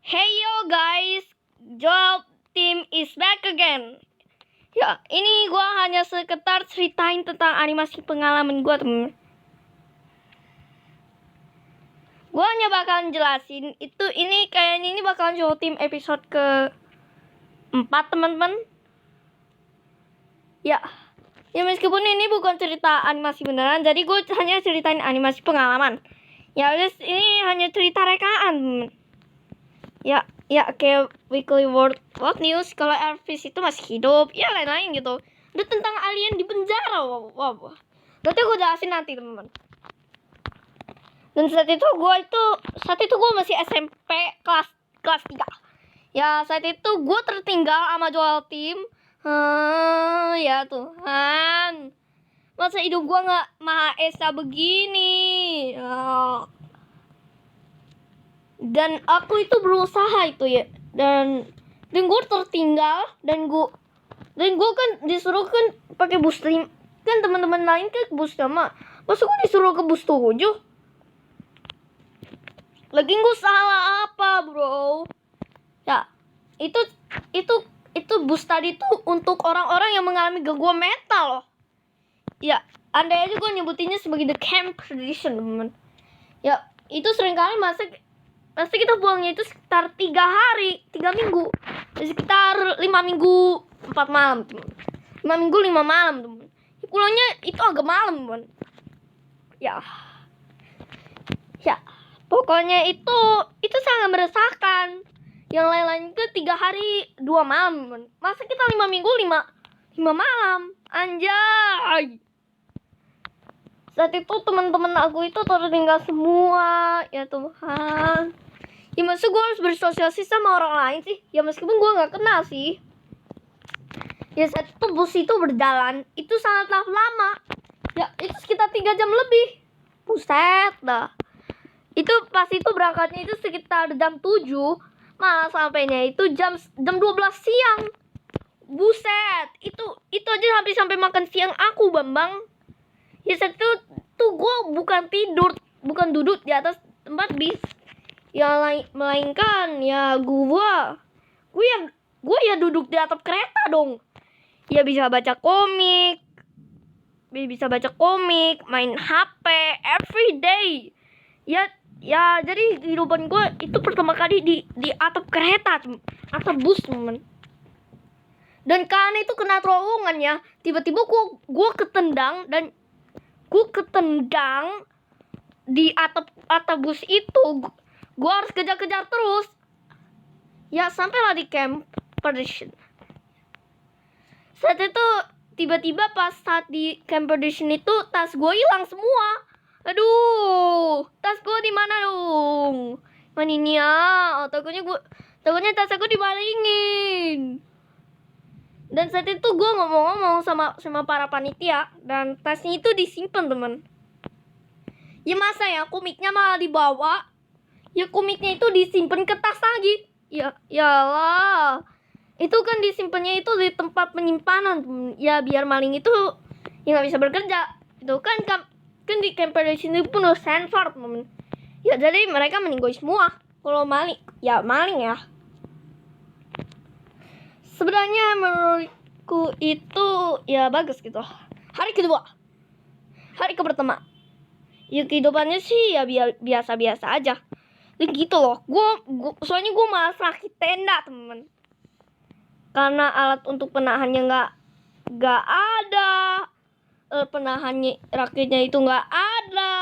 Hey yo guys, Job Team is back again. Ya, ini gue hanya sekedar ceritain tentang animasi pengalaman gue, temen. Gue hanya bakalan jelasin ini kayaknya ini bakalan Job Team episode ke 4, teman-teman. Ya, meskipun ini bukan cerita animasi beneran, jadi gue hanya ceritain animasi pengalaman. Ya, ini hanya cerita rekaan, temen. Ya kayak Weekly World News kalau Elvis itu masih hidup, ya lain-lain gitu. Ada tentang alien di penjara, wow. Nanti gue jelasin nanti, teman-teman. Dan saat itu gue masih SMP kelas 3. Ya saat itu gue tertinggal sama Joel Team. Ya Tuhan, masa hidup gue nggak Maha Esa begini. Dan aku itu berusaha itu ya, dan gue tertinggal, dan gue kan disuruh kan pakai bus kan teman-teman lain ke bus sama, masa gue disuruh ke bus 7? Lagi gue salah apa, bro? Ya itu bus tadi tuh untuk orang-orang yang mengalami gangguan mental loh. Ya, andai aja gue nyebutinnya sebagai the camp tradition, teman. Ya, itu seringkali pasti kita pulangnya itu sekitar 3 minggu, sekitar 5 minggu 4 malam, teman. 5 minggu 5 malam, teman. Pulangnya itu agak malam, teman. Ya, pokoknya itu sangat meresahkan. Yang lain-lain ke 3 hari 2 malam, teman. Masa kita 5 minggu 5 malam, anjay. Saat itu teman-teman aku itu tertinggal semua, ya Tuhan. Ya maksud gue harus bersosialisasi sama orang lain sih. Ya meskipun gue gak kenal sih. Ya saat itu bus itu berjalan, itu sangatlah lama. Ya itu sekitar 3 jam lebih. Buset dah. Itu pas itu berangkatnya itu sekitar jam 7. Malah sampainya itu jam 12 siang. Buset. Itu aja sampai makan siang aku, Bambang. Ya saat itu tuh gue bukan duduk di atas tempat bis. Ya melainkan ya gue ya duduk di atap kereta dong. Ya bisa baca komik, main HP everyday. Ya jadi kehidupan gue itu pertama kali di atap kereta, atap bus, teman. Dan karena itu kena terowongan ya, tiba-tiba gue ketendang di atap bus itu. Gue harus kejar-kejar terus. Ya sampailah di camp Perdition. Saat itu tiba-tiba pas saat di camp Perdition itu tas gue hilang semua. Aduh, tas gue di mana dong? Mana ini ya? Takutnya tas aku dimalingin. Dan saat itu gue ngomong-ngomong sama para panitia, dan tasnya itu disimpan, teman. Ya masa ya komiknya malah dibawa? Ya komiknya itu disimpan ke tas lagi. Yalah. Itu kan disimpannya itu di tempat penyimpanan. Ya biar maling itu ya nggak bisa bekerja. Itu kan di camp sini penuh sensor, teman. Ya jadi mereka meninggoy semua. Kalau maling ya. Sebenarnya menurutku itu ya bagus gitu. Hari kedua, hari pertama, ya kehidupannya sih ya biasa-biasa aja. Dan gitu loh. Soalnya gue malas rakit tenda, temen. Karena alat untuk penahannya nggak ada. Penahannya rakitnya itu nggak ada.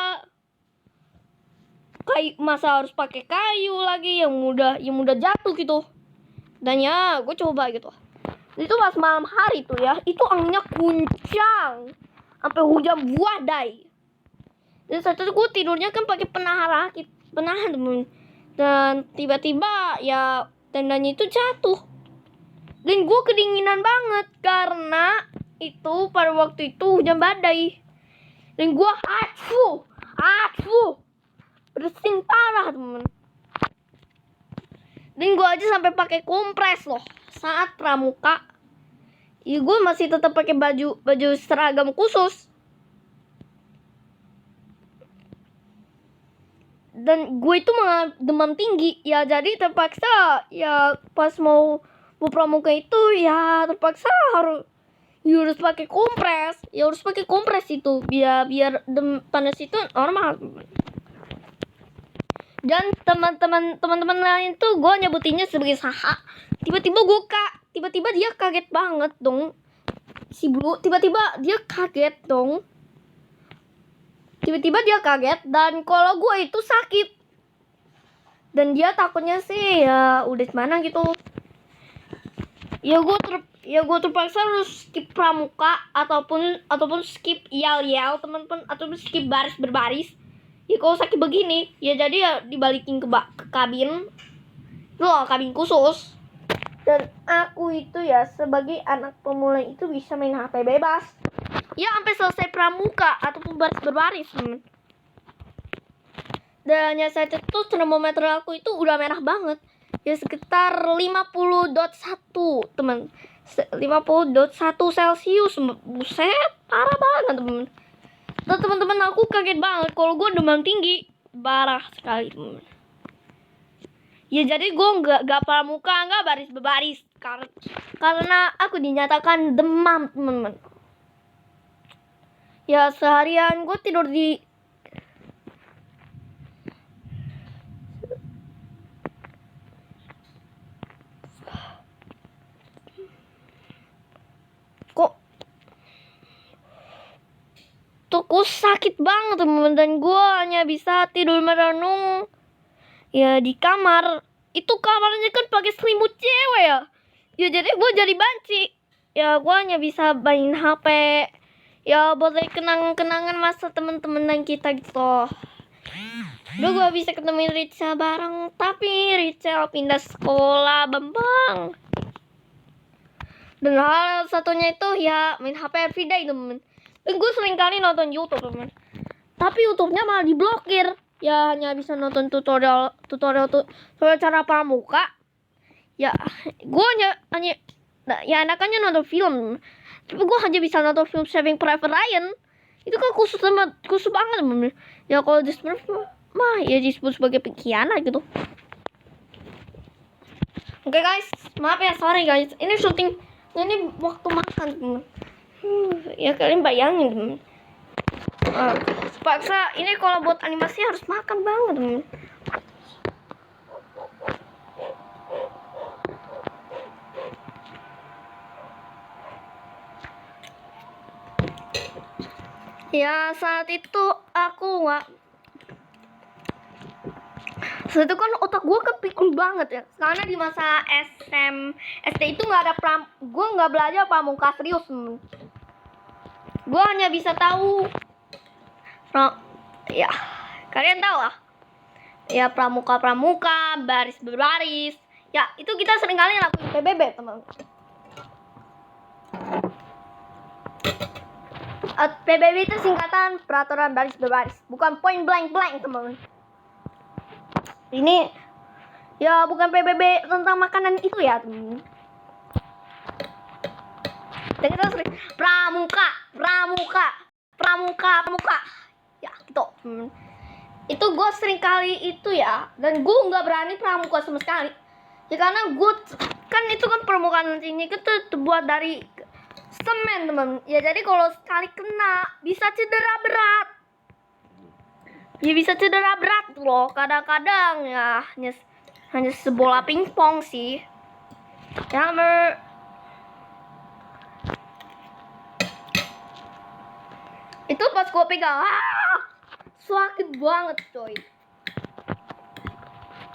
Masa harus pakai kayu lagi yang mudah jatuh gitu. Dan ya gue coba gitu. Itu pas malam hari tuh ya, itu anginnya kencang sampai hujan badai. Dan saat itu gue tidurnya kan pakai penahan, temen. Dan tiba-tiba ya tendanya itu jatuh. Dan gue kedinginan banget karena itu pada waktu itu hujan badai. Dan gue bersin parah, temen. Dan gue aja sampai pakai kompres loh saat pramuka. Ya gue masih tetap pakai baju seragam khusus. dan gue itu mengalami demam tinggi ya, jadi terpaksa ya pas mau pramuka itu ya terpaksa harus pakai kompres itu biar panas itu normal. Dan teman-teman lain tuh gue nyebutinnya sebagai saha. Tiba-tiba dia kaget banget dong, si Blue. Tiba-tiba dia kaget, dan kalau gue itu sakit, dan dia takutnya sih ya udah mana gitu. Ya gue terpaksa harus skip pramuka ataupun skip yel teman-teman, ataupun skip baris berbaris. Ya kalau sakit begini ya jadi ya dibalikin ke kabin loh, kabin khusus. Dan aku itu ya sebagai anak pemula itu bisa main HP bebas ya sampai selesai pramuka ataupun baris berbaris, teman. Dan ya saat itu termometer aku itu udah merah banget ya, sekitar 50.1 teman, 50.1 Celcius. Buset, parah banget, teman. Dan teman-teman aku kaget banget kalau gue demam tinggi parah sekali, teman. Ya jadi gue nggak pramuka, nggak baris berbaris karena aku dinyatakan demam, teman-teman. Ya seharian gue tidur di tuh sakit banget, teman, dan gue hanya bisa tidur merenung ya di kamar. Itu kamarnya kan pakai selimut cewek ya jadi gue jadi banci ya, gue hanya bisa main HP ya buat kenangan masa teman-teman dan kita gitu. Udah gue bisa ketemu Richa bareng, tapi Richa pindah sekolah, Bambang. Dan hal satunya itu ya main HP everyday, temen. Dan gue sering kali nonton YouTube, temen, tapi YouTube-nya malah diblokir. Ya hanya bisa nonton tutorial cara pramuka. Ya gue hanya ya enakannya nonton film, tapi gue hanya bisa nonton film Saving Private Ryan. Itu kan khusus banget, temen. Ya kalau di Smurf mah ya disebut sebagai pengkhianat gitu. Oke guys, maaf ya, sorry guys, ini syuting, ini waktu makan, temen. Ya kalian bayangin, temen. Paksa ini kalau buat animasi harus makan banget, temen. Ya saat itu aku saat itu kan otak gue kepikul banget ya, karena di masa SD itu nggak ada gue nggak belajar pramuka serius, temen. Gue hanya bisa tahu ya kalian tahu lah ya, pramuka baris berbaris ya, itu kita sering kali lakuin PBB, teman. PBB itu singkatan peraturan baris berbaris, bukan point blank, teman. Ini ya bukan PBB tentang makanan itu ya, teman. Dan kita sering pramuka ya gitu. Itu gue sering kali itu ya, dan gue nggak berani pramuka sama sekali ya, karena gue kan itu kan permukaan ini itu terbuat dari semen, teman. Ya jadi kalau sekali kena bisa cedera berat loh. Kadang-kadang ya hanya sebola pingpong sih ya, itu pas gue pegang sakit banget, coy.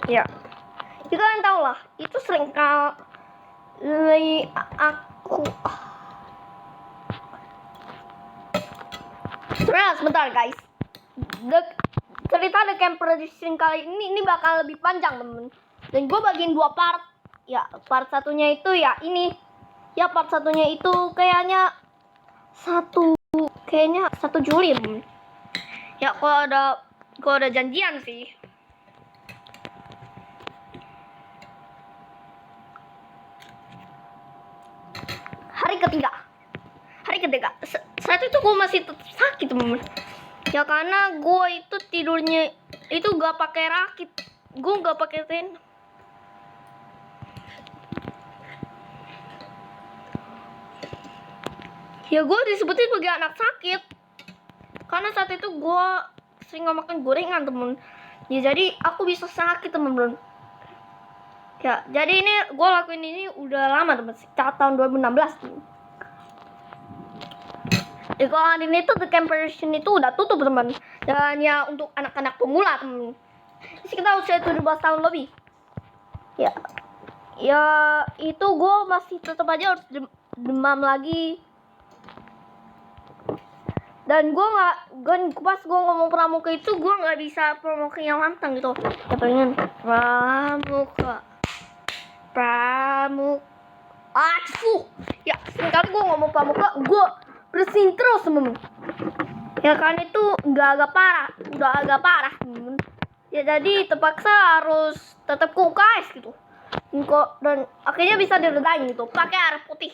Ya kita kan tau lah, itu sering kali aku sebentar guys, cerita The Camp Prediction kali ini bakal lebih panjang, temen. Dan gue bagiin 2 part ya. Part satunya itu ya ini ya, part satunya itu kayaknya 1 Juli, temen. Ya kalau ada janjian sih. Hari ketiga saat itu gue masih tetap sakit, temen. Ya karena gue itu tidurnya itu gak pakai rakit, gue gak pakai tenda. Ya gue disebutin sebagai anak sakit karena saat itu gue sering gak makan gorengan temen. Ya jadi aku bisa sakit temen-temen. Ya jadi ini gue lakuin ini udah lama temen, sejak tahun 2016 temen. Di kolam ini tuh The Camp Version itu udah tutup teman. Dan ya untuk anak-anak pemula teman. Sekitar usia 17 tahun lebih. Ya itu gue masih tetap aja harus demam lagi. Dan gue pas gue ngomong pramuka itu gue nggak bisa pramuka yang lantang gitu. Ya palingan pramuka. Ya sekali gue ngomong pramuka gue bersin terus temen. Ya kan itu udah agak parah temen. Ya jadi terpaksa harus tetap ke UKS gitu. Dan akhirnya bisa diredain gitu pakai air putih.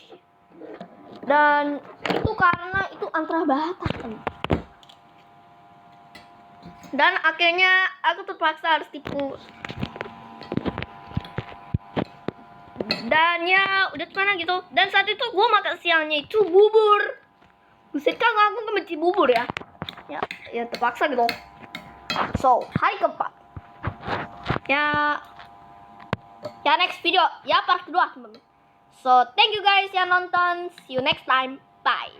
Dan itu karena itu antara batas temen. Dan akhirnya aku terpaksa harus tipu. Dan ya udah mana gitu. Dan saat itu gue makan siangnya itu bubur. Buset kan aku benci bubur ya. Ya terpaksa gitu. So hari keempat. Ya next video ya part kedua teman. So thank you guys yang nonton. See you next time. Bye.